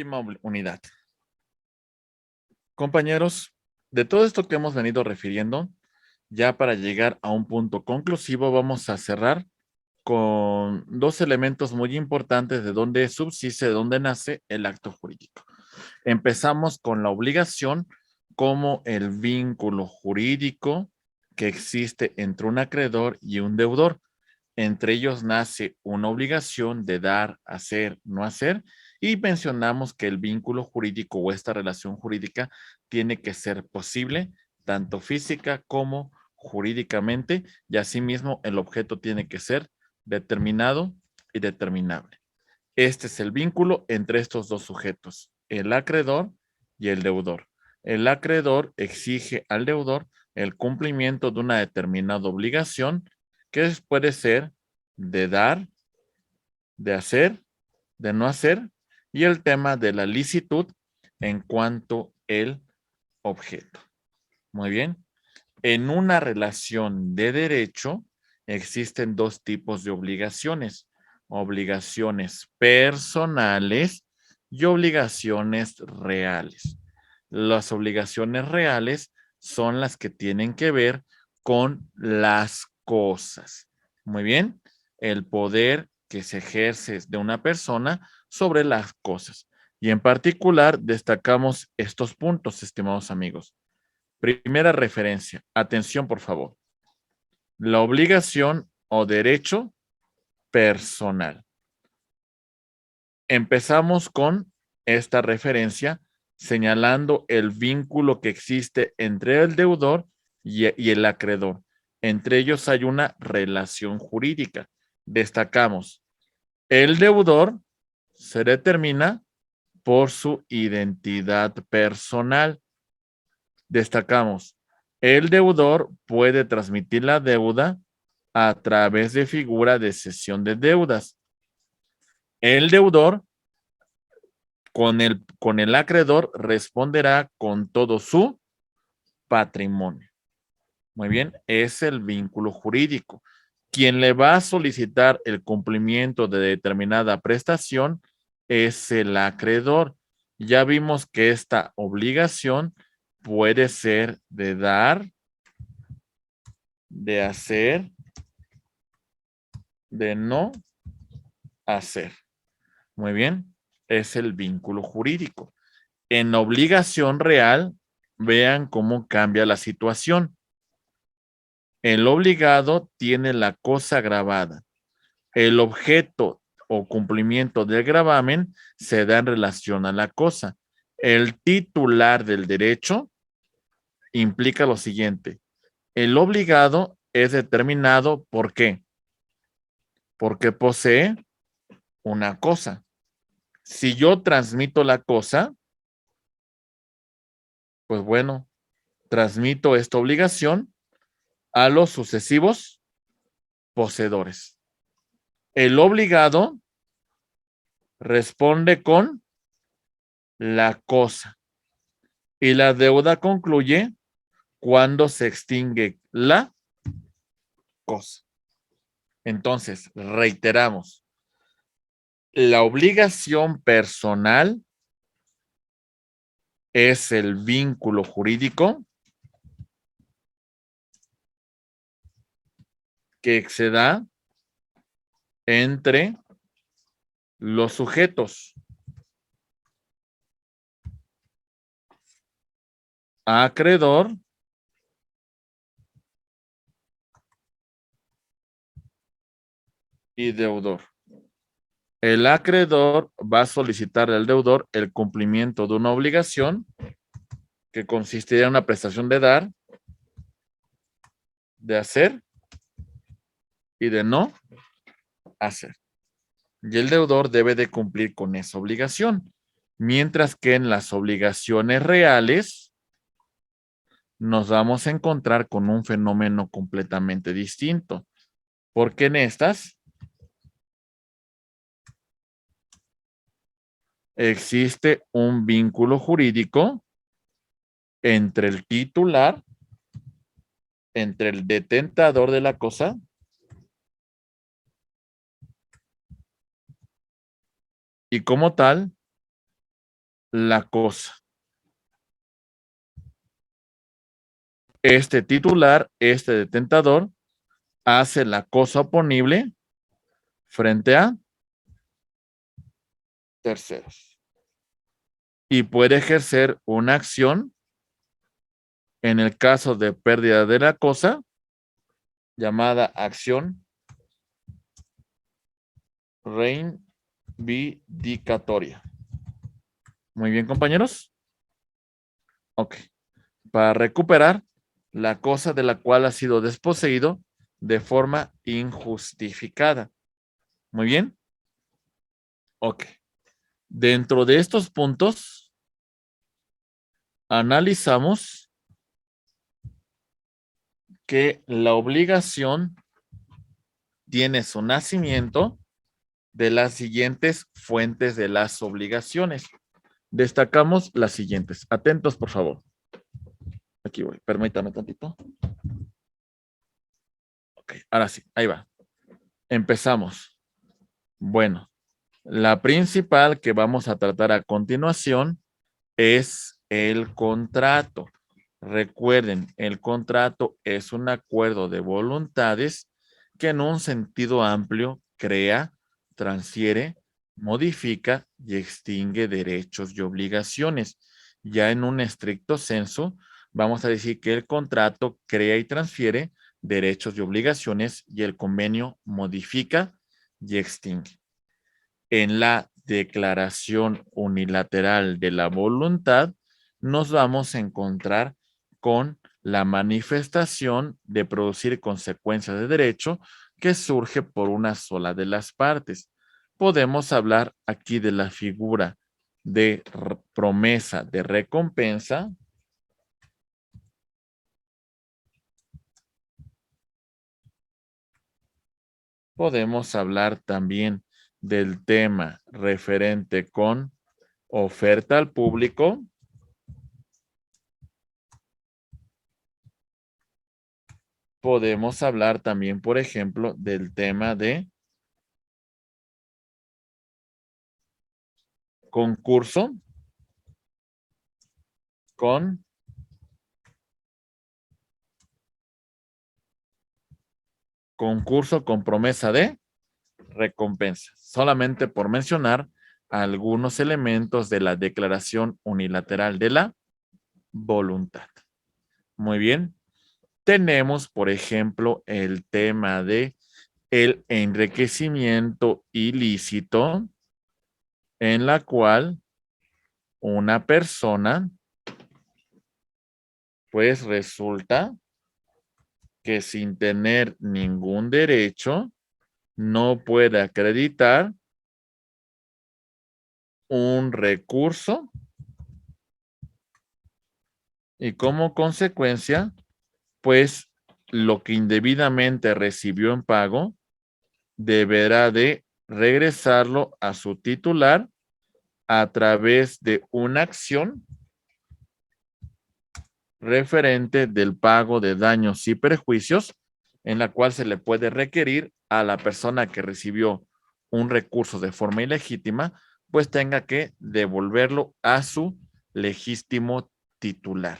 Última unidad. Compañeros, de todo esto que hemos venido refiriendo, ya para llegar a un punto conclusivo, vamos a cerrar con dos elementos muy importantes de dónde subsiste, de dónde nace el acto jurídico. Empezamos con la obligación como el vínculo jurídico que existe entre un acreedor y un deudor. Entre ellos nace una obligación de dar, hacer, no hacer, y mencionamos que el vínculo jurídico o esta relación jurídica tiene que ser posible, tanto física como jurídicamente, y asimismo el objeto tiene que ser determinado y determinable. Este es el vínculo entre estos dos sujetos, el acreedor y el deudor. El acreedor exige al deudor el cumplimiento de una determinada obligación que puede ser de dar, de hacer, de no hacer, y el tema de la licitud en cuanto al objeto. Muy bien. En una relación de derecho existen dos tipos de obligaciones: obligaciones personales y obligaciones reales. Las obligaciones reales son las que tienen que ver con las cosas. Muy bien, el poder que se ejerce de una persona sobre las cosas. Y en particular destacamos estos puntos, estimados amigos. Primera referencia. Atención, por favor. La obligación o derecho personal. Empezamos con esta referencia señalando el vínculo que existe entre el deudor y el acreedor. Entre ellos hay una relación jurídica. Destacamos, el deudor se determina por su identidad personal. Destacamos, el deudor puede transmitir la deuda a través de figura de cesión de deudas. El deudor con el acreedor responderá con todo su patrimonio. Muy bien, es el vínculo jurídico. Quien le va a solicitar el cumplimiento de determinada prestación es el acreedor. Ya vimos que esta obligación puede ser de dar, de hacer, de no hacer. Muy bien, es el vínculo jurídico. En obligación real, vean cómo cambia la situación. El obligado tiene la cosa gravada. El objeto o cumplimiento del gravamen se da en relación a la cosa. El titular del derecho implica lo siguiente. El obligado es determinado ¿por qué? Porque posee una cosa. Si yo transmito la cosa, pues bueno, transmito esta obligación a los sucesivos poseedores. El obligado responde con la cosa y la deuda concluye cuando se extingue la cosa. Entonces, reiteramos, la obligación personal es el vínculo jurídico que se da entre los sujetos acreedor y deudor. El acreedor va a solicitar al deudor el cumplimiento de una obligación que consistiría en una prestación de dar, de hacer y de no hacer. Y el deudor debe de cumplir con esa obligación. Mientras que en las obligaciones reales nos vamos a encontrar con un fenómeno completamente distinto. Porque en estas existe un vínculo jurídico entre el titular, entre el detentador de la cosa y como tal, la cosa. Este titular, este detentador, hace la cosa oponible frente a terceros y puede ejercer una acción en el caso de pérdida de la cosa llamada acción reivindicatoria. Muy bien, compañeros. Ok. Para recuperar la cosa de la cual ha sido desposeído de forma injustificada. Muy bien. Ok. Dentro de estos puntos, analizamos que la obligación tiene su nacimiento de las siguientes fuentes de las obligaciones. Destacamos las siguientes. Atentos, por favor. Aquí voy. Permítame tantito. Ok, ahora sí, ahí va. Empezamos. Bueno, la principal que vamos a tratar a continuación es el contrato. Recuerden, el contrato es un acuerdo de voluntades que en un sentido amplio crea, transfiere, modifica y extingue derechos y obligaciones. Ya en un estricto senso, vamos a decir que el contrato crea y transfiere derechos y obligaciones y el convenio modifica y extingue. En la declaración unilateral de la voluntad, nos vamos a encontrar con la manifestación de producir consecuencias de derecho que surge por una sola de las partes. Podemos hablar aquí de la figura de promesa de recompensa. Podemos hablar también del tema referente con oferta al público. Podemos hablar también, por ejemplo, del tema de concurso con promesa de recompensa. Solamente por mencionar algunos elementos de la declaración unilateral de la voluntad. Muy bien. Tenemos, por ejemplo, el tema de el enriquecimiento ilícito, en la cual una persona, pues resulta que sin tener ningún derecho, no puede acreditar un recurso y como consecuencia, pues lo que indebidamente recibió en pago deberá de regresarlo a su titular a través de una acción referente del pago de daños y perjuicios en la cual se le puede requerir a la persona que recibió un recurso de forma ilegítima, pues tenga que devolverlo a su legítimo titular.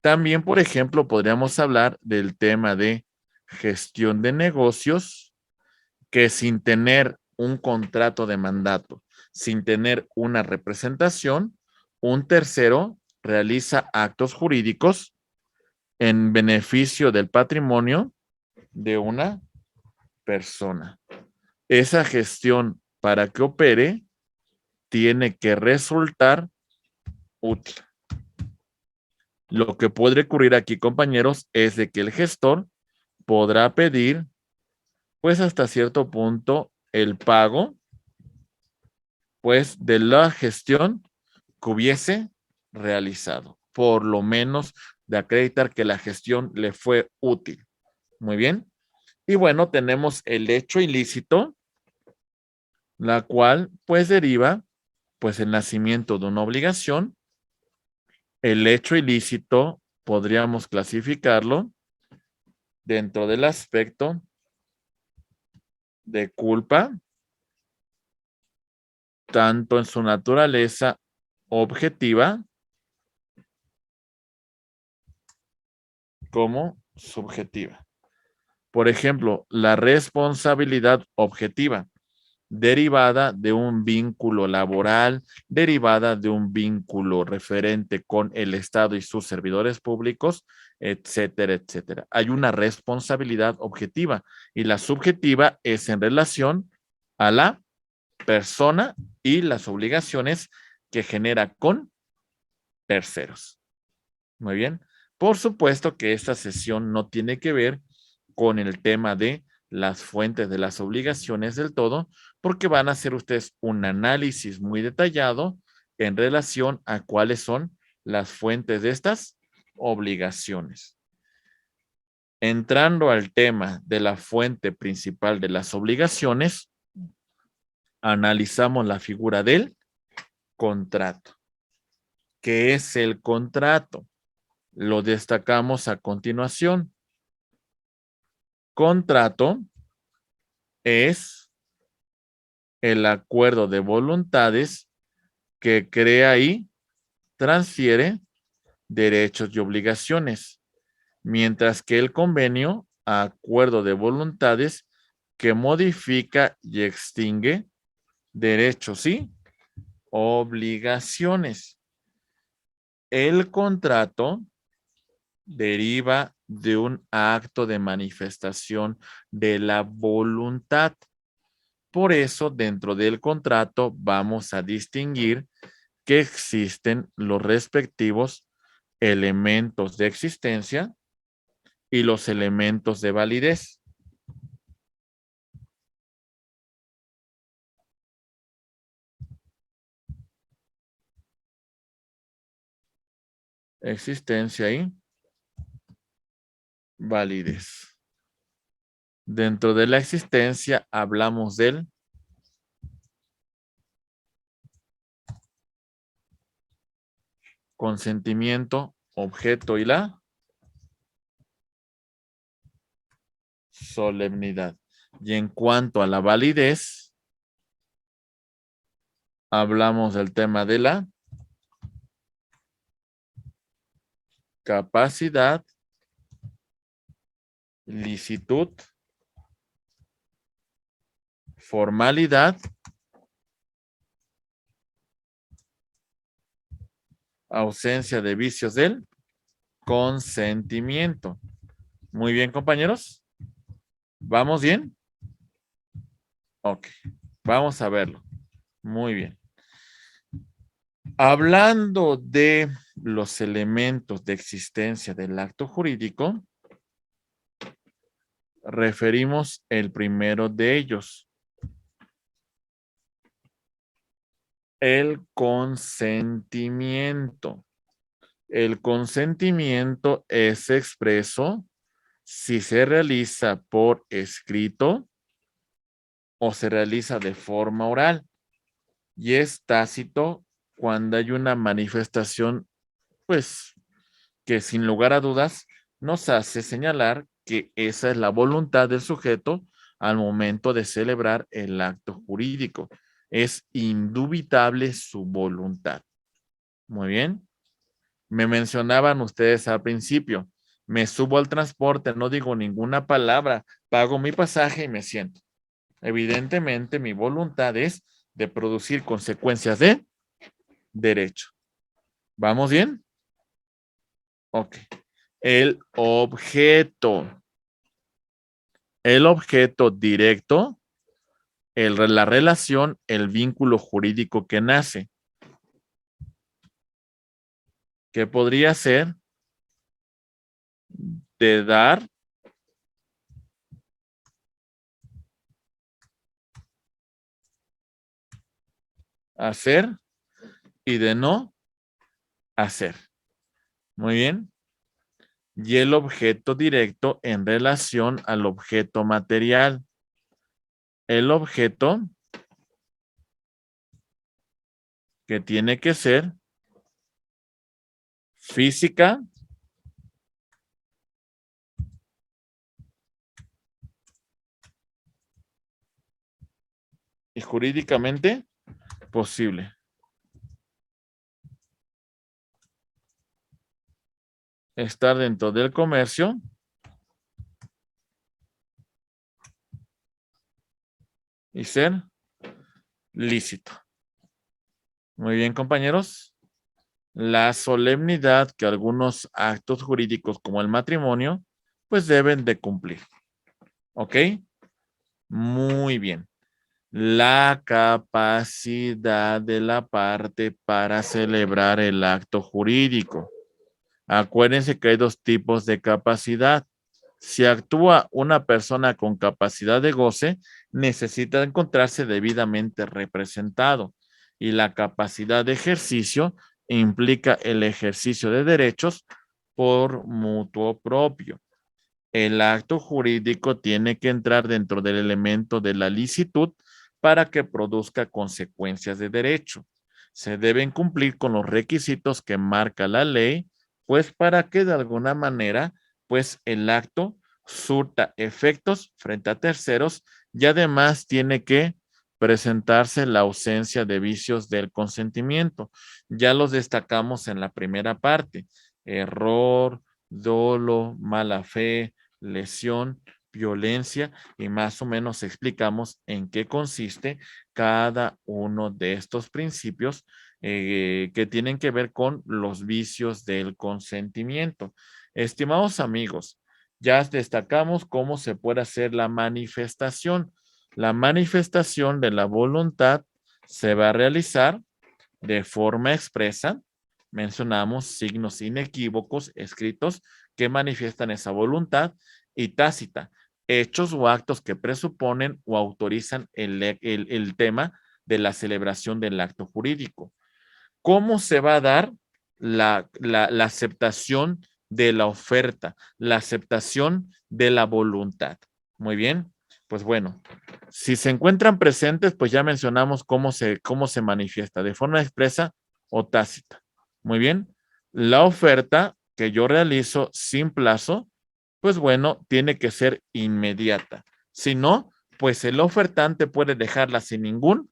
También, por ejemplo, podríamos hablar del tema de gestión de negocios, que sin tener un contrato de mandato, sin tener una representación, un tercero realiza actos jurídicos en beneficio del patrimonio de una persona. Esa gestión, para que opere, tiene que resultar útil. Lo que puede ocurrir aquí, compañeros, es de que el gestor podrá pedir, pues hasta cierto punto, el pago, pues de la gestión que hubiese realizado, por lo menos de acreditar que la gestión le fue útil. Muy bien. Y bueno, tenemos el hecho ilícito, la cual pues deriva pues el nacimiento de una obligación. El hecho ilícito podríamos clasificarlo dentro del aspecto de culpa, tanto en su naturaleza objetiva como subjetiva. Por ejemplo, la responsabilidad objetiva, derivada de un vínculo laboral, derivada de un vínculo referente con el Estado y sus servidores públicos, etcétera, etcétera. Hay una responsabilidad objetiva y la subjetiva es en relación a la persona y las obligaciones que genera con terceros. Muy bien. Por supuesto que esta sesión no tiene que ver con el tema de las fuentes de las obligaciones del todo, porque van a hacer ustedes un análisis muy detallado en relación a cuáles son las fuentes de estas obligaciones. Entrando al tema de la fuente principal de las obligaciones, analizamos la figura del contrato. ¿Qué es el contrato? Lo destacamos a continuación. Contrato es el acuerdo de voluntades que crea y transfiere derechos y obligaciones, mientras que el convenio, acuerdo de voluntades que modifica y extingue derechos y obligaciones. El contrato deriva de un acto de manifestación de la voluntad. Por eso, dentro del contrato vamos a distinguir que existen los respectivos elementos de existencia y los elementos de validez. Existencia y validez. Dentro de la existencia hablamos del consentimiento, objeto y la solemnidad. Y en cuanto a la validez, hablamos del tema de la capacidad, licitud, formalidad, ausencia de vicios del consentimiento. Muy bien, compañeros. ¿Vamos bien? Ok, vamos a verlo. Muy bien. Hablando de los elementos de existencia del acto jurídico, referimos el primero de ellos, el consentimiento. El consentimiento es expreso si se realiza por escrito o se realiza de forma oral y es tácito cuando hay una manifestación, pues, que sin lugar a dudas nos hace señalar que esa es la voluntad del sujeto al momento de celebrar el acto jurídico. Es indubitable su voluntad. Muy bien. Me mencionaban ustedes al principio. Me subo al transporte, no digo ninguna palabra, pago mi pasaje y me siento. Evidentemente, mi voluntad es de producir consecuencias de derecho. ¿Vamos bien? Ok. El objeto. El objeto directo, la relación, el vínculo jurídico que nace, que podría ser de dar, hacer y de no hacer. Muy bien. Y el objeto directo en relación al objeto material. El objeto que tiene que ser física y jurídicamente posible. estar dentro del comercio y ser lícito. Muy bien, compañeros. La solemnidad que algunos actos jurídicos como el matrimonio, pues deben de cumplir. ¿Ok? Muy bien. La capacidad de la parte para celebrar el acto jurídico. Acuérdense que hay dos tipos de capacidad. Si actúa una persona con capacidad de goce, necesita encontrarse debidamente representado. Y la capacidad de ejercicio implica el ejercicio de derechos por mutuo propio. El acto jurídico tiene que entrar dentro del elemento de la licitud para que produzca consecuencias de derecho. Se deben cumplir con los requisitos que marca la ley, pues para que de alguna manera, pues el acto surta efectos frente a terceros y además tiene que presentarse la ausencia de vicios del consentimiento. Ya los destacamos en la primera parte: error, dolo, mala fe, lesión, violencia, y más o menos explicamos en qué consiste cada uno de estos principios que tienen que ver con los vicios del consentimiento. Estimados amigos, ya destacamos cómo se puede hacer la manifestación. La manifestación de la voluntad se va a realizar de forma expresa. Mencionamos signos inequívocos escritos que manifiestan esa voluntad, y tácita, hechos o actos que presuponen o autorizan el tema de la celebración del acto jurídico. ¿Cómo se va a dar la aceptación de la oferta, la aceptación de la voluntad? Muy bien, pues bueno, si se encuentran presentes, pues ya mencionamos cómo se manifiesta, de forma expresa o tácita. Muy bien, la oferta que yo realizo sin plazo, pues bueno, tiene que ser inmediata. Si no, pues el ofertante puede dejarla sin ningún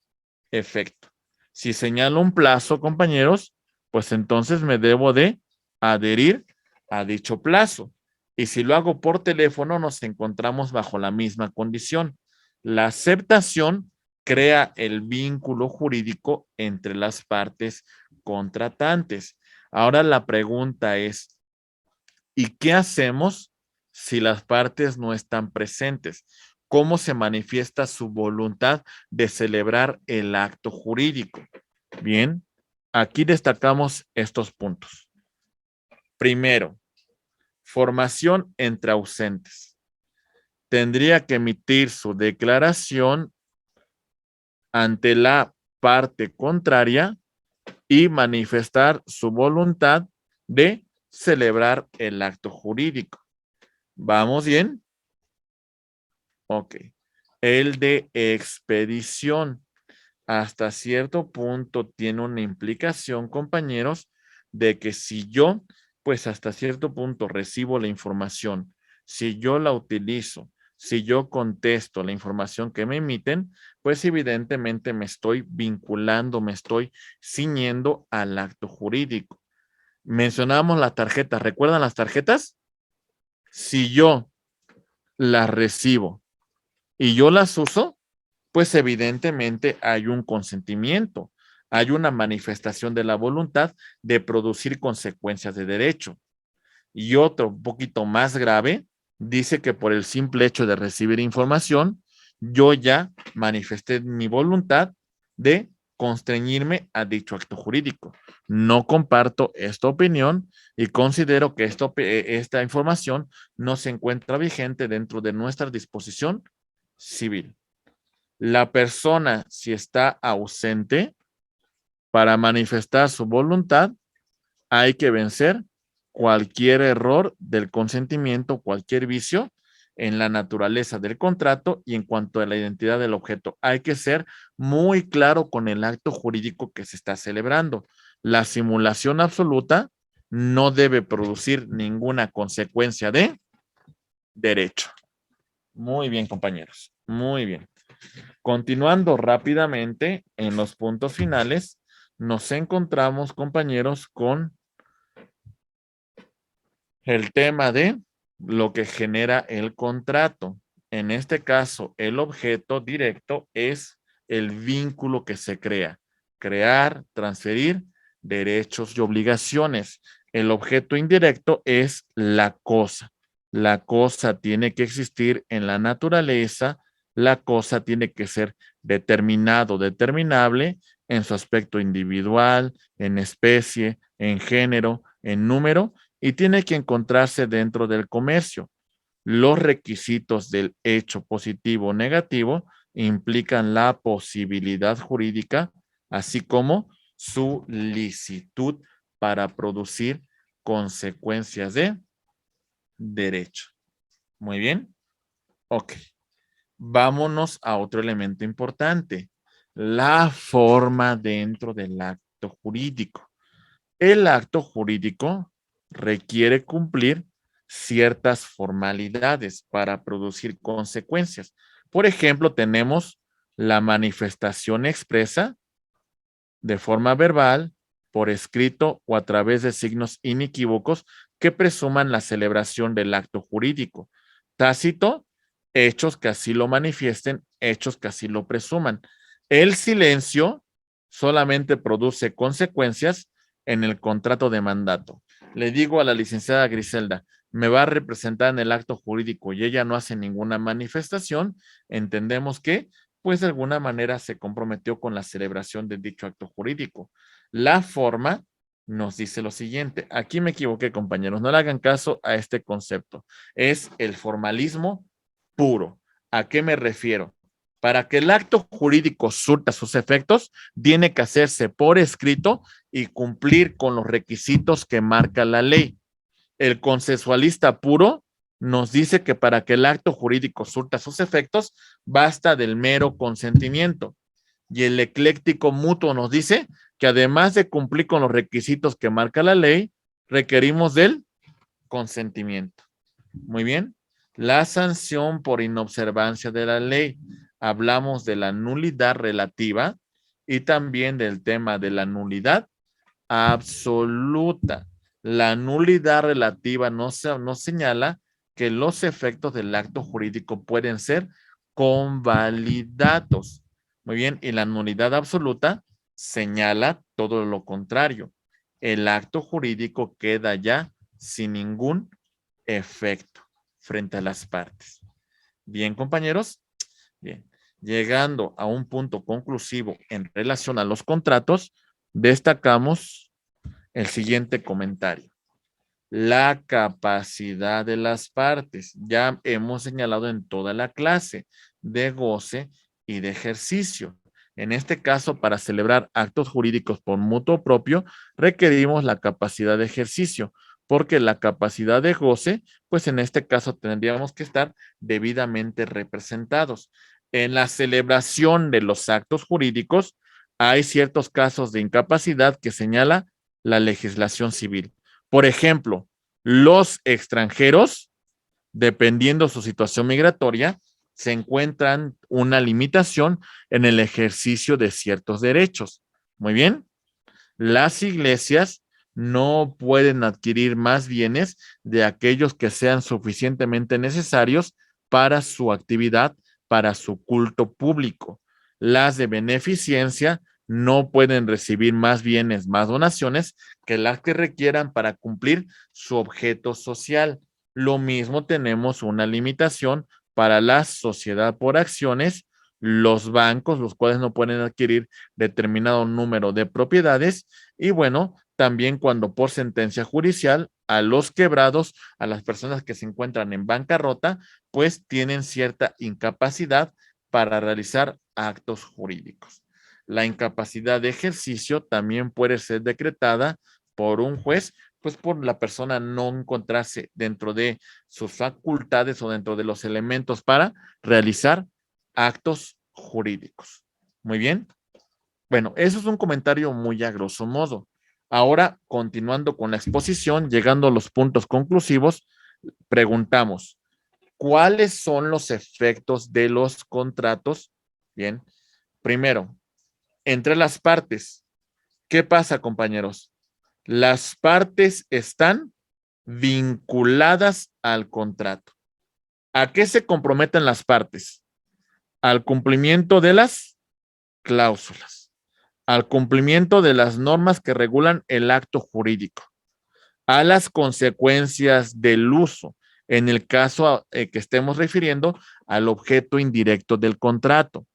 efecto. Si señalo un plazo, compañeros, pues entonces me debo de adherir a dicho plazo. Y si lo hago por teléfono, nos encontramos bajo la misma condición. La aceptación crea el vínculo jurídico entre las partes contratantes. Ahora la pregunta es, ¿y qué hacemos si las partes no están presentes? ¿Cómo se manifiesta su voluntad de celebrar el acto jurídico? Bien, aquí destacamos estos puntos. Primero, formación entre ausentes. Tendría que emitir su declaración ante la parte contraria y manifestar su voluntad de celebrar el acto jurídico. ¿Vamos bien? Ok. El de expedición. Hasta cierto punto tiene una implicación, compañeros, de que si yo, pues hasta cierto punto recibo la información, si yo la utilizo, si yo contesto la información que me emiten, pues evidentemente me estoy vinculando, me estoy ciñendo al acto jurídico. Mencionábamos las tarjetas. ¿Recuerdan las tarjetas? Si yo las recibo y yo las uso, pues evidentemente hay un consentimiento, hay una manifestación de la voluntad de producir consecuencias de derecho. Y otro, un poquito más grave, dice que por el simple hecho de recibir información, yo ya manifesté mi voluntad de constreñirme a dicho acto jurídico. No comparto esta opinión y considero que esta información no se encuentra vigente dentro de nuestra disposición civil. La persona, si está ausente para manifestar su voluntad, hay que vencer cualquier error del consentimiento, cualquier vicio en la naturaleza del contrato y en cuanto a la identidad del objeto. Hay que ser muy claro con el acto jurídico que se está celebrando. La simulación absoluta no debe producir ninguna consecuencia de derecho. Muy bien, compañeros. Muy bien. Continuando rápidamente en los puntos finales, nos encontramos, compañeros, con el tema de lo que genera el contrato. En este caso, el objeto directo es el vínculo que se crea. Crear, transferir derechos y obligaciones. El objeto indirecto es la cosa. La cosa tiene que existir en la naturaleza. La cosa tiene que ser determinado, determinable en su aspecto individual, en especie, en género, en número, y tiene que encontrarse dentro del comercio. Los requisitos del hecho positivo o negativo implican la posibilidad jurídica, así como su licitud para producir consecuencias de derecho. Muy bien. Ok. Vámonos a otro elemento importante. La forma dentro del acto jurídico. El acto jurídico requiere cumplir ciertas formalidades para producir consecuencias. Por ejemplo, tenemos la manifestación expresa de forma verbal, por escrito o a través de signos inequívocos que presuman la celebración del acto jurídico. Tácito, hechos que así lo manifiesten, hechos que así lo presuman. El silencio solamente produce consecuencias en el contrato de mandato. Le digo a la licenciada Griselda, me va a representar en el acto jurídico y ella no hace ninguna manifestación, entendemos que pues de alguna manera se comprometió con la celebración de dicho acto jurídico. La forma nos dice lo siguiente, aquí me equivoqué compañeros, no le hagan caso a este concepto, es el formalismo puro. ¿A qué me refiero? Para que el acto jurídico surta sus efectos, tiene que hacerse por escrito y cumplir con los requisitos que marca la ley. El consensualista puro nos dice que para que el acto jurídico surta sus efectos, basta del mero consentimiento. Y el ecléctico mutuo nos dice que además de cumplir con los requisitos que marca la ley, requerimos del consentimiento. Muy bien. La sanción por inobservancia de la ley. Hablamos de la nulidad relativa y también del tema de la nulidad absoluta. La nulidad relativa no señala que los efectos del acto jurídico pueden ser convalidados. Muy bien, y la nulidad absoluta señala todo lo contrario. El acto jurídico queda ya sin ningún efecto frente a las partes. Bien, compañeros. Bien, llegando a un punto conclusivo en relación a los contratos, destacamos el siguiente comentario. La capacidad de las partes. Ya hemos señalado en toda la clase de goce y de ejercicio. En este caso, para celebrar actos jurídicos por mutuo propio, requerimos la capacidad de ejercicio, porque la capacidad de goce, pues en este caso tendríamos que estar debidamente representados. En la celebración de los actos jurídicos, hay ciertos casos de incapacidad que señala la legislación civil. Por ejemplo, los extranjeros, dependiendo su situación migratoria, se encuentran una limitación en el ejercicio de ciertos derechos. Muy bien. Las iglesias no pueden adquirir más bienes de aquellos que sean suficientemente necesarios para su actividad, para su culto público. Las de beneficencia no pueden recibir más bienes, más donaciones que las que requieran para cumplir su objeto social. Lo mismo tenemos una limitación para la sociedad por acciones, los bancos, los cuales no pueden adquirir determinado número de propiedades y bueno, también cuando por sentencia judicial a los quebrados, a las personas que se encuentran en bancarrota, pues tienen cierta incapacidad para realizar actos jurídicos. La incapacidad de ejercicio también puede ser decretada por un juez, pues por la persona no encontrarse dentro de sus facultades o dentro de los elementos para realizar actos jurídicos. Muy bien. Bueno, eso es un comentario muy a grosso modo. Ahora, continuando con la exposición, llegando a los puntos conclusivos, preguntamos, ¿cuáles son los efectos de los contratos? Bien, primero, entre las partes, ¿qué pasa, compañeros? Las partes están vinculadas al contrato. ¿A qué se comprometen las partes? Al cumplimiento de las cláusulas, al cumplimiento de las normas que regulan el acto jurídico, a las consecuencias del uso, en el caso que estemos refiriendo al objeto indirecto del contrato,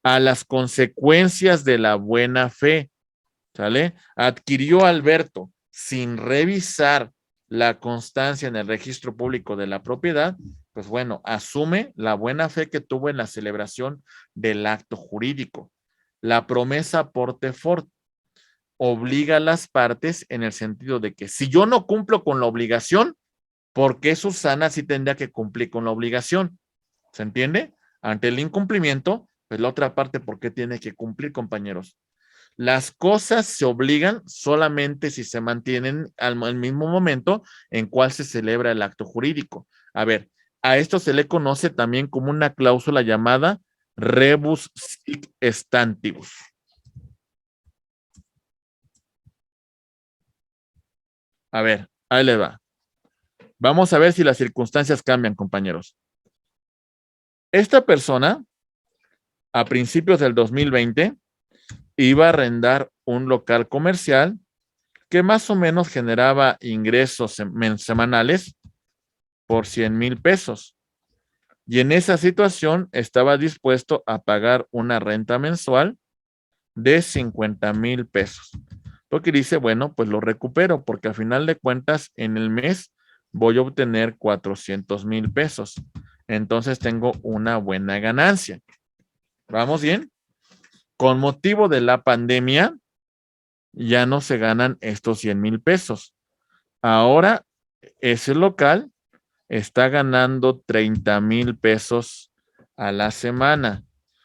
a las consecuencias de la buena fe, ¿sale? Adquirió Alberto sin revisar la constancia en el registro público de la propiedad, pues bueno, asume la buena fe que tuvo en la celebración del acto jurídico. La promesa porte fort obliga a las partes en el sentido de que si yo no cumplo con la obligación, ¿por qué Susana sí tendría que cumplir con la obligación? ¿Se entiende? Ante el incumplimiento, pues la otra parte, ¿por qué tiene que cumplir, compañeros? Las cosas se obligan solamente si se mantienen al mismo momento en cual se celebra el acto jurídico. A ver, a esto se le conoce también como una cláusula llamada rebus sic stantibus. A ver, ahí le va. Vamos a ver si las circunstancias cambian, compañeros. Esta persona, a principios del 2020, iba a arrendar un local comercial que más o menos generaba ingresos semanales por 100,000 pesos. Y en esa situación estaba dispuesto a pagar una renta mensual de 50,000 pesos. Porque dice, bueno, pues lo recupero porque a final de cuentas en el mes voy a obtener 400,000 pesos. Entonces tengo una buena ganancia. ¿Vamos bien? Con motivo de la pandemia, ya no se ganan estos 100,000 pesos. Ahora ese local está ganando 30,000 pesos a la semana,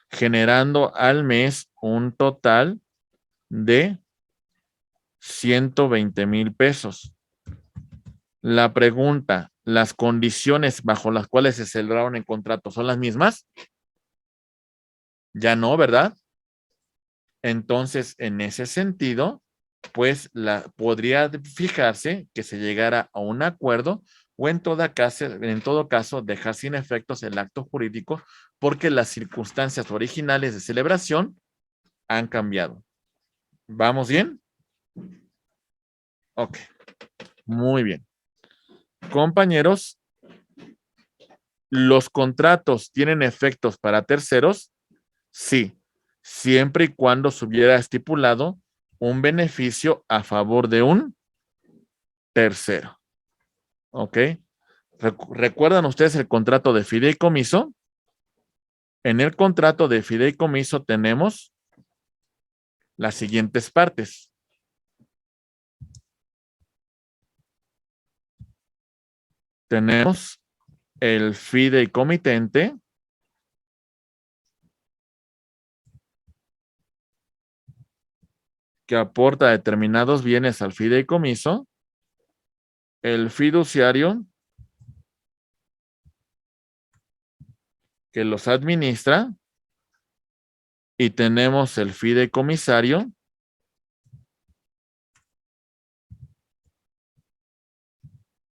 generando al mes un total de 120,000 pesos. La pregunta, ¿las condiciones bajo las cuales se celebraron el contrato son las mismas? Ya no, ¿verdad? Entonces, en ese sentido, pues podría fijarse que se llegara a un acuerdo o en todo caso dejar sin efectos el acto jurídico porque las circunstancias originales de celebración han cambiado. ¿Vamos bien? Ok, muy bien. Compañeros, ¿los contratos tienen efectos para terceros? Sí, siempre y cuando se hubiera estipulado un beneficio a favor de un tercero. ¿Ok? ¿Recuerdan ustedes el contrato de fideicomiso? En el contrato de fideicomiso tenemos las siguientes partes. Tenemos el fideicomitente, que aporta determinados bienes al fideicomiso, el fiduciario, que los administra, y tenemos el fideicomisario,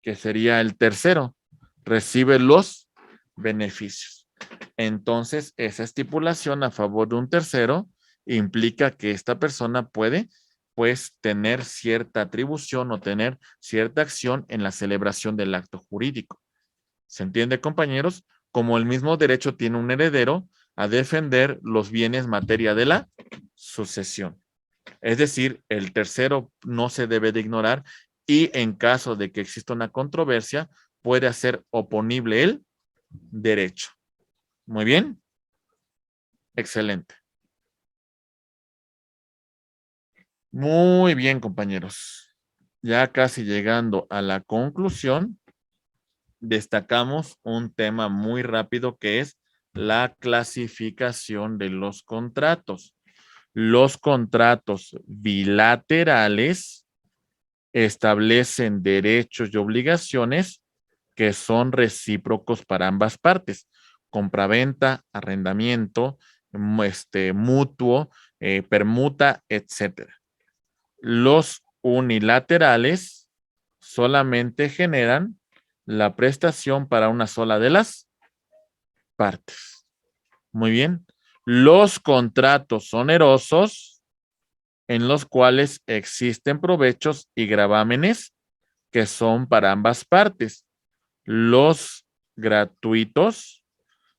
que sería el tercero, recibe los beneficios. Entonces, esa estipulación a favor de un tercero implica que esta persona puede, pues, tener cierta atribución o tener cierta acción en la celebración del acto jurídico. ¿Se entiende, compañeros? Como el mismo derecho tiene un heredero a defender los bienes materia de la sucesión. Es decir, el tercero no se debe de ignorar y en caso de que exista una controversia, puede hacer oponible el derecho. Muy bien, excelente. Muy bien, compañeros. Ya casi llegando a la conclusión, destacamos un tema muy rápido que es la clasificación de los contratos. Los contratos bilaterales establecen derechos y obligaciones que son recíprocos para ambas partes. Compraventa, arrendamiento, mutuo, permuta, etcétera. Los unilaterales solamente generan la prestación para una sola de las partes. Muy bien. Los contratos onerosos en los cuales existen provechos y gravámenes que son para ambas partes. Los gratuitos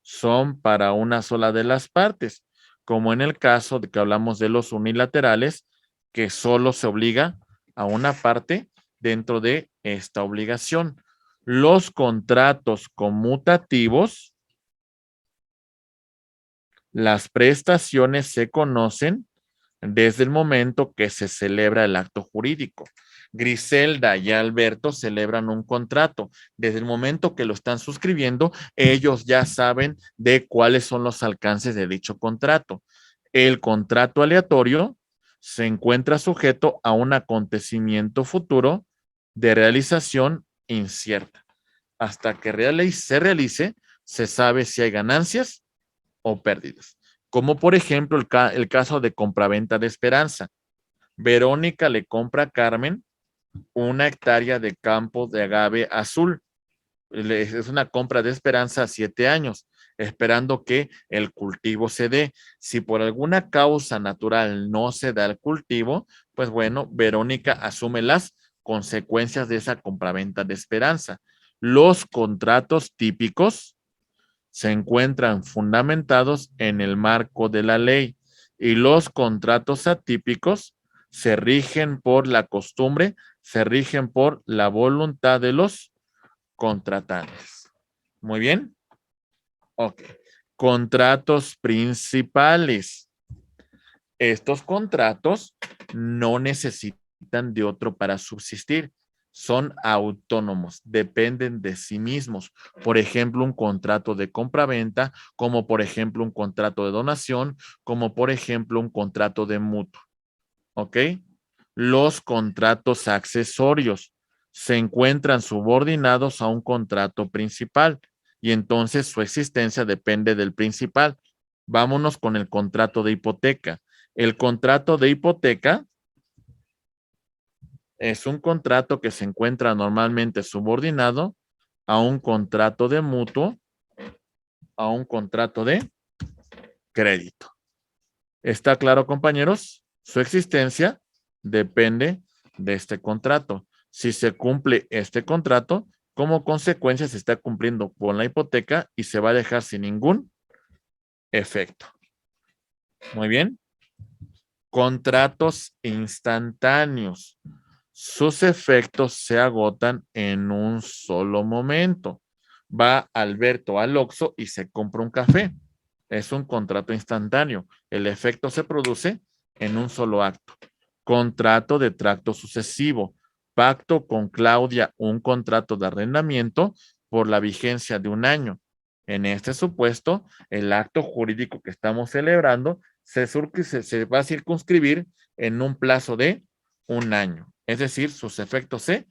son para una sola de las partes, como en el caso de que hablamos de los unilaterales, que solo se obliga a una parte dentro de esta obligación. Los contratos conmutativos, las prestaciones se conocen desde el momento que se celebra el acto jurídico. Griselda y Alberto celebran un contrato. Desde el momento que lo están suscribiendo, ellos ya saben de cuáles son los alcances de dicho contrato. El contrato aleatorio se encuentra sujeto a un acontecimiento futuro de realización incierta. Hasta que se realice, se sabe si hay ganancias o pérdidas. Como por ejemplo el caso de compraventa de Esperanza. Verónica le compra a Carmen una hectárea de campos de agave azul. Es una compra de Esperanza a 7 años, esperando que el cultivo se dé. Si por alguna causa natural no se da el cultivo, pues bueno, Verónica asume las consecuencias de esa compraventa de Esperanza. Los contratos típicos se encuentran fundamentados en el marco de la ley y los contratos atípicos se rigen por la costumbre, se rigen por la voluntad de los contratantes. Muy bien. Ok. Contratos principales. Estos contratos no necesitan de otro para subsistir. Son autónomos, dependen de sí mismos. Por ejemplo, un contrato de compraventa, como por ejemplo un contrato de donación, como por ejemplo un contrato de mutuo. ¿Ok? Los contratos accesorios se encuentran subordinados a un contrato principal y entonces su existencia depende del principal. Vámonos con el contrato de hipoteca. El contrato de hipoteca es un contrato que se encuentra normalmente subordinado a un contrato de mutuo, a un contrato de crédito. ¿Está claro, compañeros? Su existencia depende de este contrato. Si se cumple este contrato, como consecuencia se está cumpliendo con la hipoteca y se va a dejar sin ningún efecto. Muy bien. Contratos instantáneos. Sus efectos se agotan en un solo momento. Va Alberto al Oxxo y se compra un café. Es un contrato instantáneo. El efecto se produce en un solo acto. Contrato de tracto sucesivo. Pacto con Claudia, un contrato de arrendamiento por la vigencia de un año. En este supuesto, el acto jurídico que estamos celebrando se va a circunscribir en un plazo de un año. Es decir, sus efectos se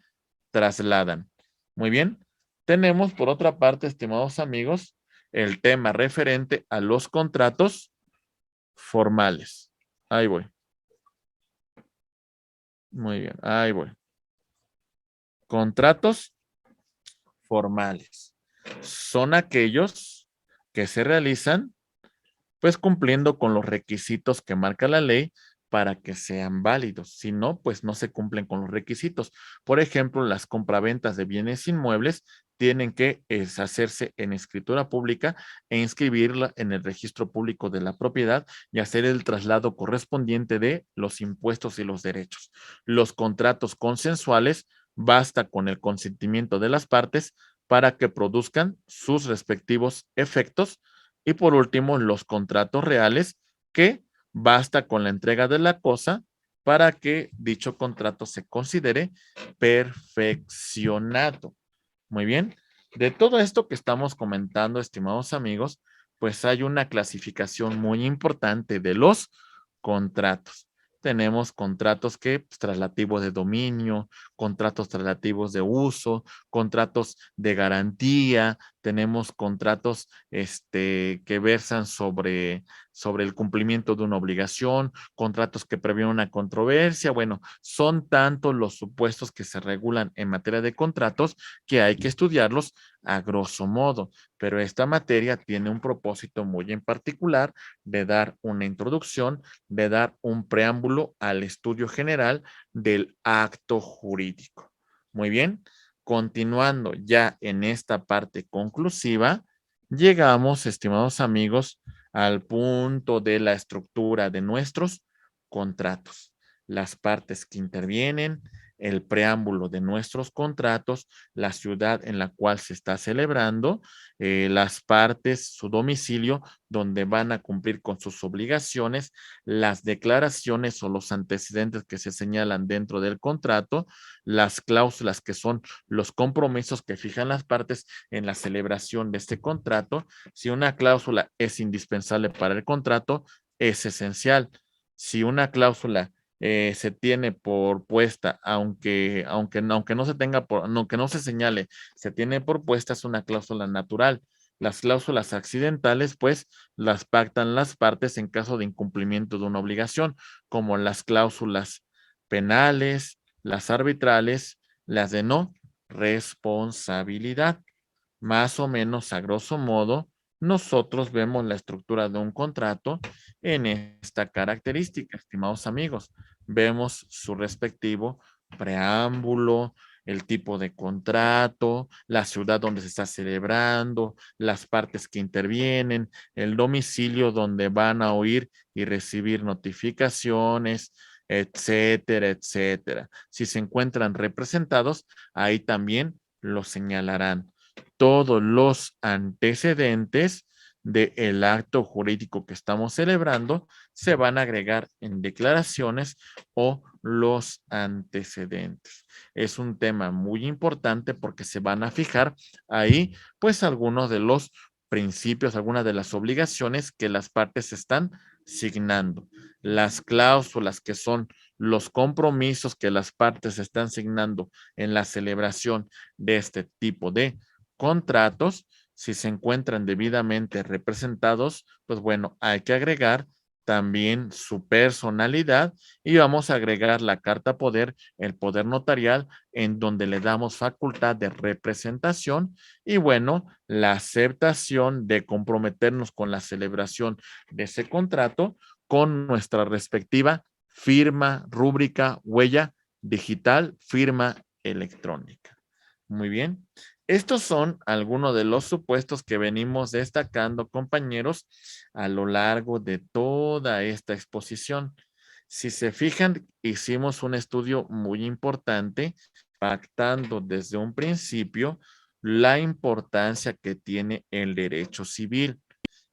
trasladan. Muy bien. Tenemos, por otra parte, estimados amigos, el tema referente a los contratos formales. Ahí voy. Muy bien, ahí voy. Contratos formales. Son aquellos que se realizan pues cumpliendo con los requisitos que marca la ley para que sean válidos. Si no, pues no se cumplen con los requisitos. Por ejemplo, las compraventas de bienes inmuebles tienen que hacerse en escritura pública e inscribirla en el registro público de la propiedad y hacer el traslado correspondiente de los impuestos y los derechos. Los contratos consensuales basta con el consentimiento de las partes para que produzcan sus respectivos efectos y por último, los contratos reales, que basta con la entrega de la cosa para que dicho contrato se considere perfeccionado. Muy bien. De todo esto que estamos comentando, estimados amigos, pues hay una clasificación muy importante de los contratos. Tenemos contratos que pues, traslativos de dominio, contratos traslativos de uso, contratos de garantía, tenemos contratos que versan sobre el cumplimiento de una obligación, contratos que previenen una controversia. Bueno, son tantos los supuestos que se regulan en materia de contratos que hay que estudiarlos a grosso modo, pero esta materia tiene un propósito muy en particular de dar una introducción, de dar un preámbulo al estudio general del acto jurídico. Muy bien, continuando ya en esta parte conclusiva, llegamos, estimados amigos, al punto de la estructura de nuestros contratos, las partes que intervienen, el preámbulo de nuestros contratos, la ciudad en la cual se está celebrando, las partes, su domicilio, donde van a cumplir con sus obligaciones, las declaraciones o los antecedentes que se señalan dentro del contrato, las cláusulas que son los compromisos que fijan las partes en la celebración de este contrato. Si una cláusula es indispensable para el contrato, es esencial. Si una cláusula se tiene por puesta, aunque no se tenga por, aunque no se señale, se tiene por puesta, es una cláusula natural. Las cláusulas accidentales, pues, las pactan las partes en caso de incumplimiento de una obligación, como las cláusulas penales, las arbitrales, las de no responsabilidad. Más o menos a grosso modo, nosotros vemos la estructura de un contrato en esta característica, estimados amigos. Vemos su respectivo preámbulo, el tipo de contrato, la ciudad donde se está celebrando, las partes que intervienen, el domicilio donde van a oír y recibir notificaciones, etcétera, etcétera. Si se encuentran representados, ahí también lo señalarán. Todos los antecedentes del acto jurídico que estamos celebrando se van a agregar en declaraciones o los antecedentes. Es un tema muy importante porque se van a fijar ahí pues algunos de los principios, algunas de las obligaciones que las partes están signando. Las cláusulas que son los compromisos que las partes están signando en la celebración de este tipo de contratos, si se encuentran debidamente representados, pues bueno, hay que agregar también su personalidad y vamos a agregar la carta poder, el poder notarial, en donde le damos facultad de representación y bueno, la aceptación de comprometernos con la celebración de ese contrato con nuestra respectiva firma, rúbrica, huella digital, firma electrónica. Muy bien. Estos son algunos de los supuestos que venimos destacando, compañeros, a lo largo de toda esta exposición. Si se fijan, hicimos un estudio muy importante, pactando desde un principio la importancia que tiene el derecho civil.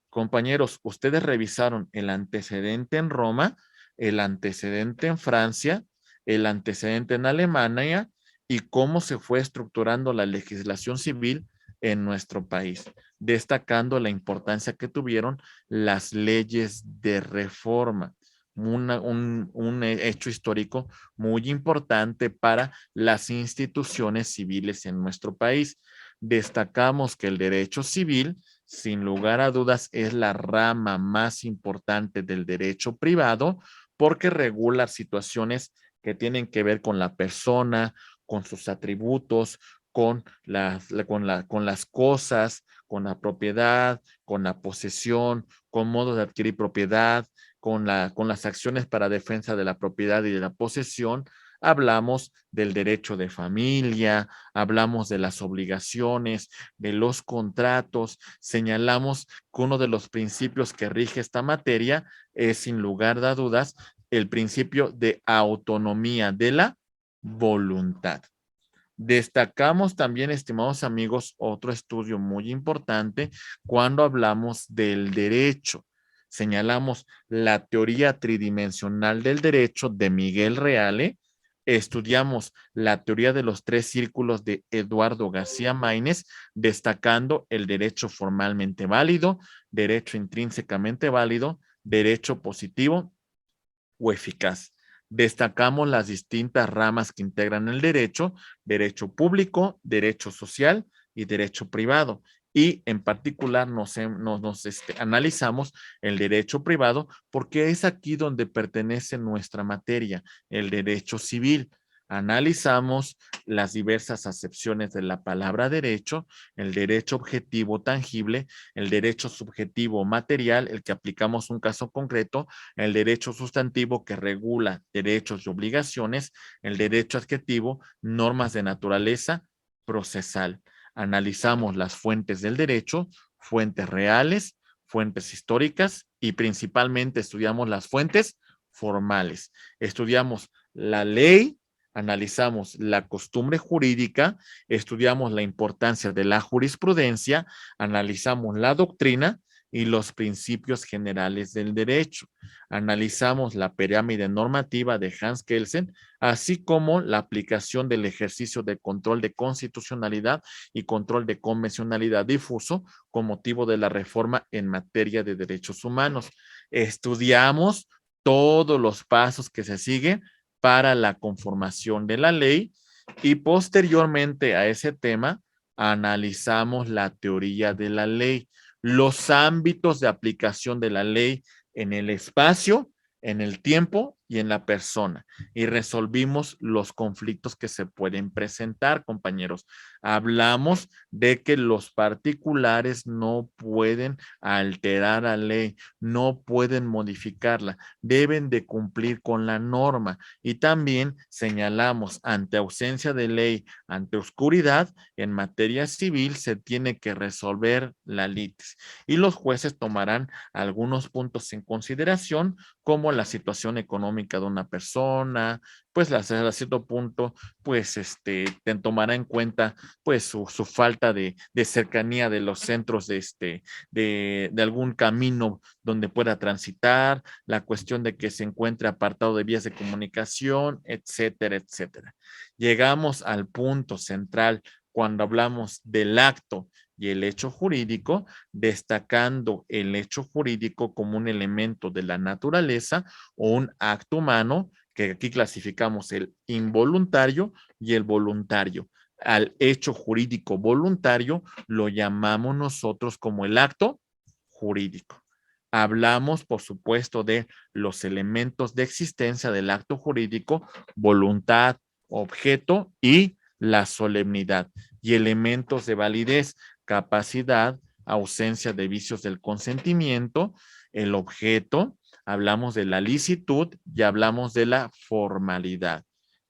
Compañeros, ustedes revisaron el antecedente en Roma, el antecedente en Francia, el antecedente en Alemania y cómo se fue estructurando la legislación civil en nuestro país, destacando la importancia que tuvieron las leyes de reforma. Un hecho histórico muy importante para las instituciones civiles en nuestro país. Destacamos que el derecho civil sin lugar a dudas, es la rama más importante del derecho privado porque regula situaciones que tienen que ver con la persona, con sus atributos, con las cosas, con la propiedad, con la posesión, con modo de adquirir propiedad, con las acciones para defensa de la propiedad y de la posesión. Hablamos del derecho de familia, hablamos de las obligaciones, de los contratos, señalamos que uno de los principios que rige esta materia es, sin lugar a dudas, el principio de autonomía de la voluntad. Destacamos también, estimados amigos, otro estudio muy importante cuando hablamos del derecho. Señalamos la teoría tridimensional del derecho de Miguel Reale, estudiamos la teoría de los tres círculos de Eduardo García Maínez, destacando el derecho formalmente válido, derecho intrínsecamente válido, derecho positivo o eficaz. Destacamos las distintas ramas que integran el derecho, derecho público, derecho social y derecho privado. Y en particular analizamos el derecho privado porque es aquí donde pertenece nuestra materia, el derecho civil. Analizamos las diversas acepciones de la palabra derecho, el derecho objetivo tangible, el derecho subjetivo material, el que aplicamos un caso concreto, el derecho sustantivo que regula derechos y obligaciones, el derecho adjetivo, normas de naturaleza procesal. Analizamos las fuentes del derecho, fuentes reales, fuentes históricas y principalmente estudiamos las fuentes formales. Estudiamos la ley, analizamos la costumbre jurídica, estudiamos la importancia de la jurisprudencia, analizamos la doctrina y los principios generales del derecho. Analizamos la pirámide normativa de Hans Kelsen, así como la aplicación del ejercicio de control de constitucionalidad y control de convencionalidad difuso con motivo de la reforma en materia de derechos humanos. Estudiamos todos los pasos que se siguen para la conformación de la ley y posteriormente a ese tema analizamos la teoría de la ley, los ámbitos de aplicación de la ley en el espacio, en el tiempo y en la persona. Y resolvimos los conflictos que se pueden presentar, compañeros. Hablamos de que los particulares no pueden alterar la ley, no pueden modificarla, deben de cumplir con la norma. Y también señalamos, ante ausencia de ley, ante oscuridad, en materia civil se tiene que resolver la litis. Y los jueces tomarán algunos puntos en consideración, como la situación económica de una persona, pues a cierto punto, pues te tomará en cuenta pues su falta de cercanía de los centros de algún camino donde pueda transitar, la cuestión de que se encuentre apartado de vías de comunicación, etcétera, etcétera. Llegamos al punto central cuando hablamos del acto y el hecho jurídico, destacando el hecho jurídico como un elemento de la naturaleza o un acto humano, que aquí clasificamos el involuntario y el voluntario. Al hecho jurídico voluntario lo llamamos nosotros como el acto jurídico. Hablamos, por supuesto, de los elementos de existencia del acto jurídico, voluntad, objeto y la solemnidad, y elementos de validez, capacidad, ausencia de vicios del consentimiento, el objeto, hablamos de la licitud y hablamos de la formalidad.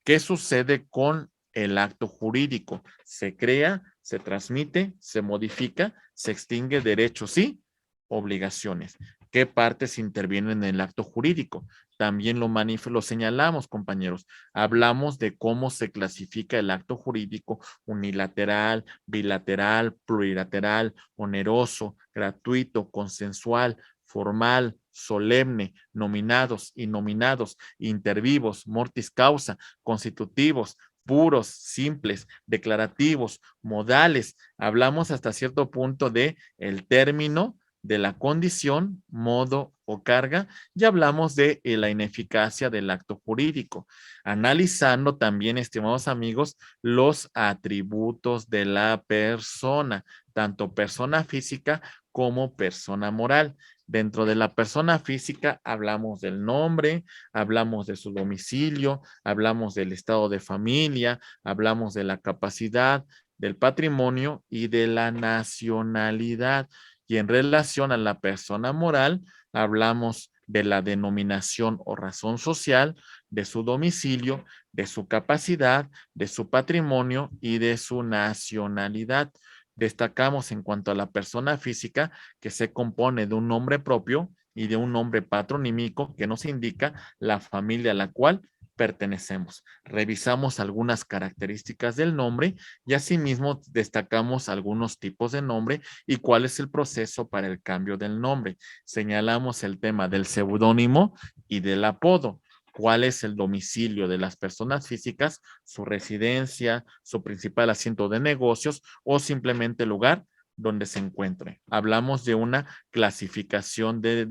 ¿Qué sucede con el acto jurídico? Se crea, se transmite, se modifica, se extingue derechos y obligaciones. ¿Qué partes intervienen en el acto jurídico? También lo señalamos, compañeros. Hablamos de cómo se clasifica el acto jurídico: unilateral, bilateral, plurilateral, oneroso, gratuito, consensual, formal, solemne, nominados, innominados, intervivos, mortis causa, constitutivos, puros, simples, declarativos, modales. Hablamos hasta cierto punto de el término, de la condición, modo o carga, y hablamos de la ineficacia del acto jurídico, analizando también, estimados amigos, los atributos de la persona, tanto persona física como persona moral. Dentro de la persona física hablamos del nombre, hablamos de su domicilio, hablamos del estado de familia, hablamos de la capacidad, del patrimonio y de la nacionalidad. Y en relación a la persona moral, hablamos de la denominación o razón social, de su domicilio, de su capacidad, de su patrimonio y de su nacionalidad. Destacamos en cuanto a la persona física que se compone de un nombre propio y de un nombre patronímico que nos indica la familia a la cual pertenecemos. Revisamos algunas características del nombre y asimismo destacamos algunos tipos de nombre y cuál es el proceso para el cambio del nombre. Señalamos el tema del seudónimo y del apodo. ¿Cuál es el domicilio de las personas físicas, su residencia, su principal asiento de negocios o simplemente el lugar donde se encuentre? Hablamos de una clasificación de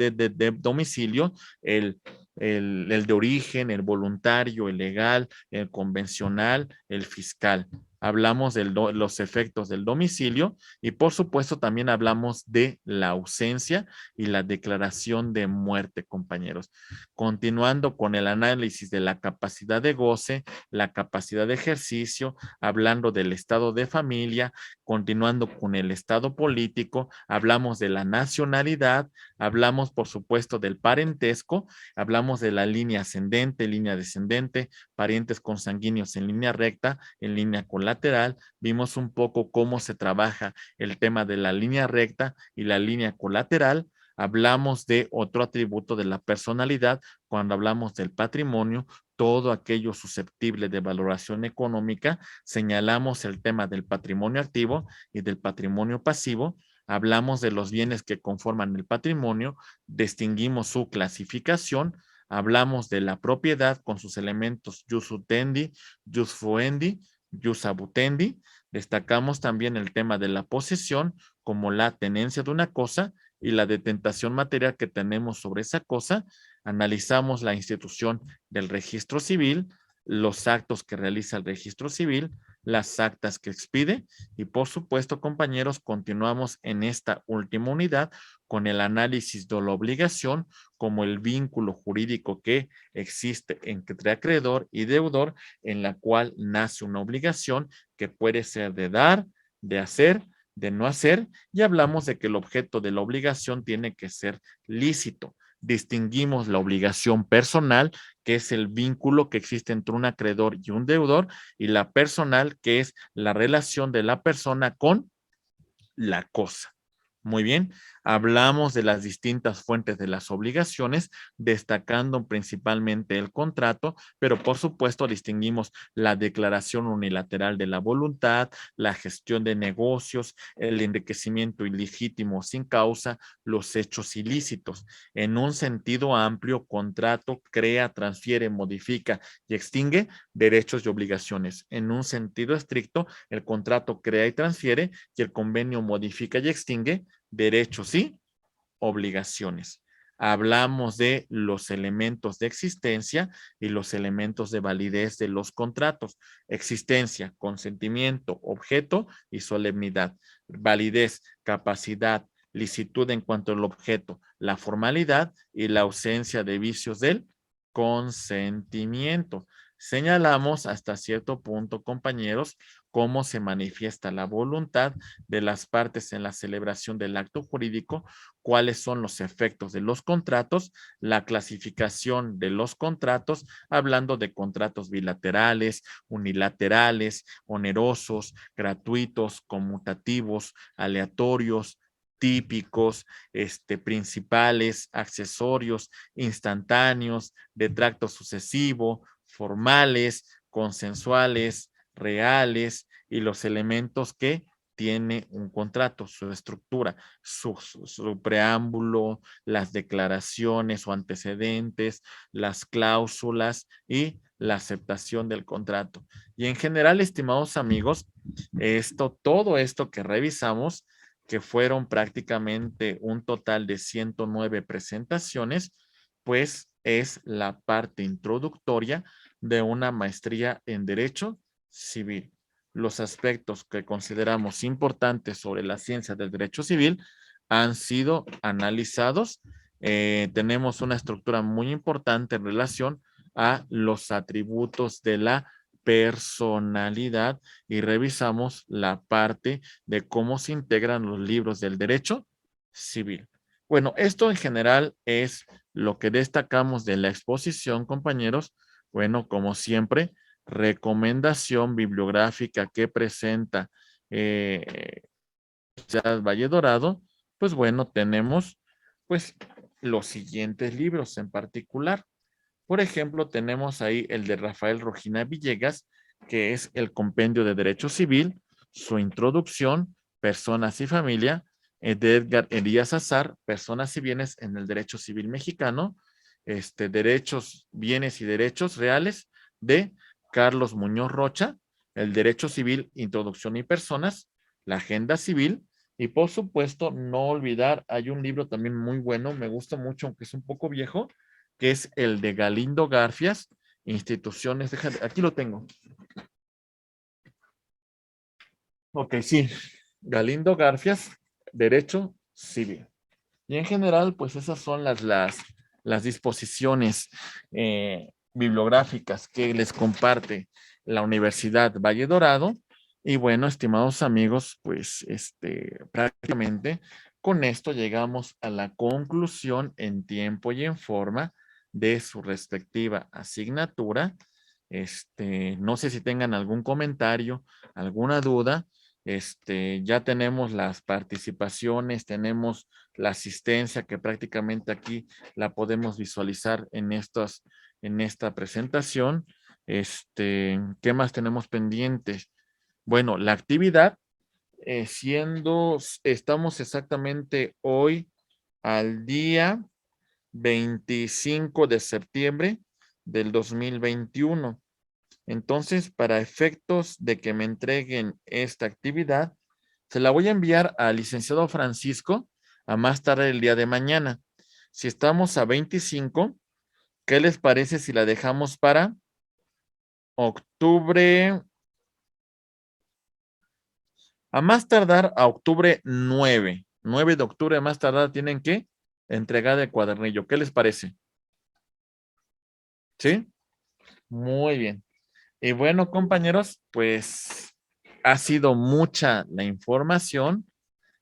domicilio, el de origen, el voluntario, el legal, el convencional, el fiscal. hablamos de los efectos del domicilio y por supuesto también hablamos de la ausencia y la declaración de muerte, compañeros. Continuando con el análisis de la capacidad de goce, la capacidad de ejercicio, hablando del estado de familia, continuando con el estado político, hablamos de la nacionalidad, hablamos por supuesto del parentesco, hablamos de la línea ascendente, línea descendente, parientes consanguíneos en línea recta, en línea colateral, vimos un poco cómo se trabaja el tema de la línea recta y la línea colateral, hablamos de otro atributo de la personalidad cuando hablamos del patrimonio, todo aquello susceptible de valoración económica, señalamos el tema del patrimonio activo y del patrimonio pasivo, hablamos de los bienes que conforman el patrimonio, distinguimos su clasificación, hablamos de la propiedad con sus elementos jus utendi, jus fuendi, jus abutendi, destacamos también el tema de la posesión como la tenencia de una cosa y la detentación material que tenemos sobre esa cosa, analizamos la institución del registro civil, los actos que realiza el registro civil, las actas que expide y por supuesto, compañeros, continuamos en esta última unidad con el análisis de la obligación como el vínculo jurídico que existe entre acreedor y deudor en la cual nace una obligación que puede ser de dar, de hacer, de no hacer y hablamos de que el objeto de la obligación tiene que ser lícito. Distinguimos la obligación personal, que es el vínculo que existe entre un acreedor y un deudor, y la personal, que es la relación de la persona con la cosa. Muy bien, hablamos de las distintas fuentes de las obligaciones, destacando principalmente el contrato, pero por supuesto distinguimos la declaración unilateral de la voluntad, la gestión de negocios, el enriquecimiento ilegítimo sin causa, los hechos ilícitos. En un sentido amplio, contrato crea, transfiere, modifica y extingue derechos y obligaciones. En un sentido estricto, el contrato crea y transfiere y el convenio modifica y extingue derechos y obligaciones. Hablamos de los elementos de existencia y los elementos de validez de los contratos. Existencia, consentimiento, objeto y solemnidad. Validez, capacidad, licitud en cuanto al objeto, la formalidad y la ausencia de vicios del consentimiento. Señalamos hasta cierto punto, compañeros, cómo se manifiesta la voluntad de las partes en la celebración del acto jurídico, cuáles son los efectos de los contratos, la clasificación de los contratos, hablando de contratos bilaterales, unilaterales, onerosos, gratuitos, conmutativos, aleatorios, típicos, principales, accesorios, instantáneos, de tracto sucesivo, formales, consensuales, reales y los elementos que tiene un contrato, su estructura, su preámbulo, las declaraciones o antecedentes, las cláusulas y la aceptación del contrato. Y en general, estimados amigos, todo esto que revisamos, que fueron prácticamente un total de 109 presentaciones, pues es la parte introductoria de una maestría en Derecho Civil. Los aspectos que consideramos importantes sobre la ciencia del derecho civil han sido analizados. Tenemos una estructura muy importante en relación a los atributos de la personalidad y revisamos la parte de cómo se integran los libros del derecho civil. Bueno, esto en general es lo que destacamos de la exposición, compañeros. Bueno, como siempre, recomendación bibliográfica que presenta eh, Valle Dorado, pues bueno, tenemos pues los siguientes libros en particular. Por ejemplo, tenemos ahí el de Rafael Rojina Villegas, que es el Compendio de Derecho Civil, su introducción, Personas y Familia, de Edgar Elías Azar, Personas y Bienes en el Derecho Civil Mexicano, Derechos, Bienes y Derechos Reales, de Carlos Muñoz Rocha, el Derecho Civil, Introducción y Personas, la Agenda Civil, y por supuesto, no olvidar, hay un libro también muy bueno, me gusta mucho, aunque es un poco viejo, que es el de Galindo Garfias, instituciones, aquí lo tengo, Ok, sí. Galindo Garfias, Derecho Civil. Y en general, pues esas son las disposiciones bibliográficas que les comparte la Universidad Valle Dorado. Y bueno, estimados amigos, pues prácticamente con esto llegamos a la conclusión en tiempo y en forma de su respectiva asignatura. No sé si tengan algún comentario, alguna duda. Ya tenemos las participaciones, tenemos la asistencia que prácticamente aquí la podemos visualizar en esta presentación. ¿Qué más tenemos pendientes? Bueno, la actividad, estamos exactamente hoy al día 25 de septiembre del 2021. Entonces, para efectos de que me entreguen esta actividad, se la voy a enviar al licenciado Francisco a más tarde el día de mañana. Si estamos a 25, ¿qué les parece si la dejamos para octubre, a más tardar a octubre 9? 9 de octubre a más tardar tienen que entregar el cuadernillo. ¿Qué les parece? ¿Sí? Muy bien. Y bueno, compañeros, pues ha sido mucha la información.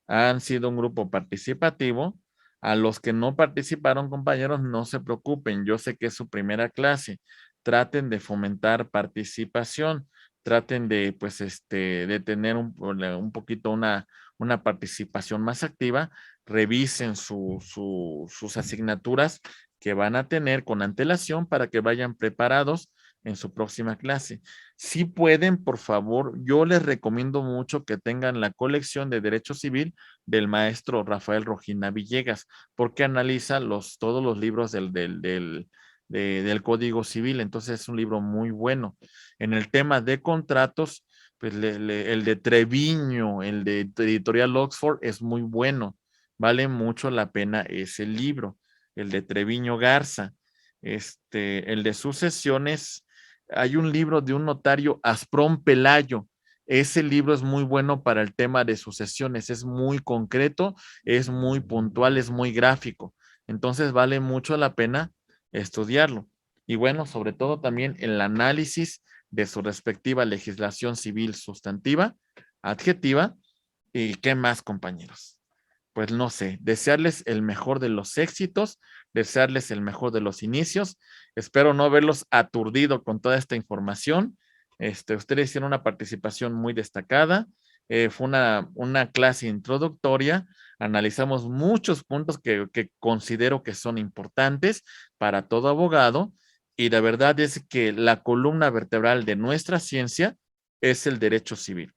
Han sido un grupo participativo. A los que no participaron, compañeros, no se preocupen. Yo sé que es su primera clase. Traten de fomentar participación. Traten de, pues, de tener un poquito una participación más activa. Revisen sus asignaturas que van a tener con antelación para que vayan preparados en su próxima clase. Si pueden, por favor, yo les recomiendo mucho que tengan la colección de Derecho Civil del maestro Rafael Rojina Villegas, porque analiza todos los libros del Código Civil. Entonces es un libro muy bueno. En el tema de contratos, pues el de Treviño, el de Editorial Oxford es muy bueno. Vale mucho la pena ese libro. El de Treviño Garza. El de sucesiones, hay un libro de un notario, Asprón Pelayo. Ese libro es muy bueno para el tema de sucesiones, es muy concreto, es muy puntual, es muy gráfico. Entonces vale mucho la pena estudiarlo. Y bueno, sobre todo también el análisis de su respectiva legislación civil sustantiva, adjetiva y qué más, compañeros. Pues no sé, desearles el mejor de los éxitos, desearles el mejor de los inicios. Espero no haberlos aturdido con toda esta información. Ustedes hicieron una participación muy destacada. Fue una clase introductoria. Analizamos muchos puntos que considero que son importantes para todo abogado. Y la verdad es que la columna vertebral de nuestra ciencia es el derecho civil.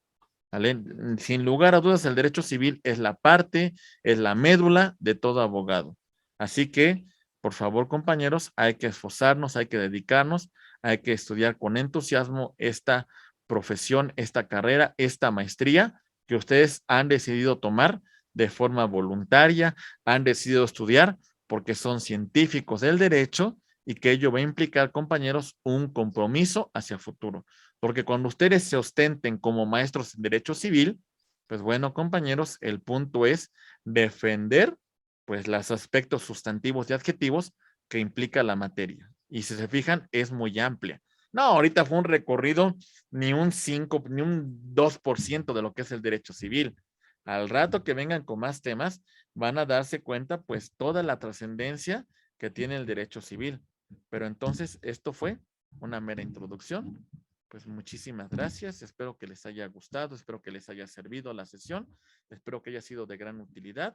¿Vale? Sin lugar a dudas, el derecho civil es la parte, es la médula de todo abogado. Así que, por favor, compañeros, hay que esforzarnos, hay que dedicarnos, hay que estudiar con entusiasmo esta profesión, esta carrera, esta maestría que ustedes han decidido tomar de forma voluntaria, han decidido estudiar porque son científicos del derecho y que ello va a implicar, compañeros, un compromiso hacia el futuro. Porque cuando ustedes se ostenten como maestros en derecho civil, pues bueno, compañeros, el punto es defender pues los aspectos sustantivos y adjetivos que implica la materia. Y si se fijan, es muy amplia. No, ahorita fue un recorrido ni un 5, ni un 2% de lo que es el derecho civil. Al rato que vengan con más temas, van a darse cuenta pues toda la trascendencia que tiene el derecho civil. Pero entonces esto fue una mera introducción. Pues muchísimas gracias. Espero que les haya gustado, espero que les haya servido la sesión, espero que haya sido de gran utilidad.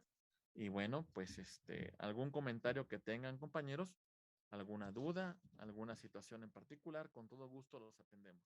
Y bueno, pues algún comentario que tengan, compañeros, alguna duda, alguna situación en particular, con todo gusto los atendemos.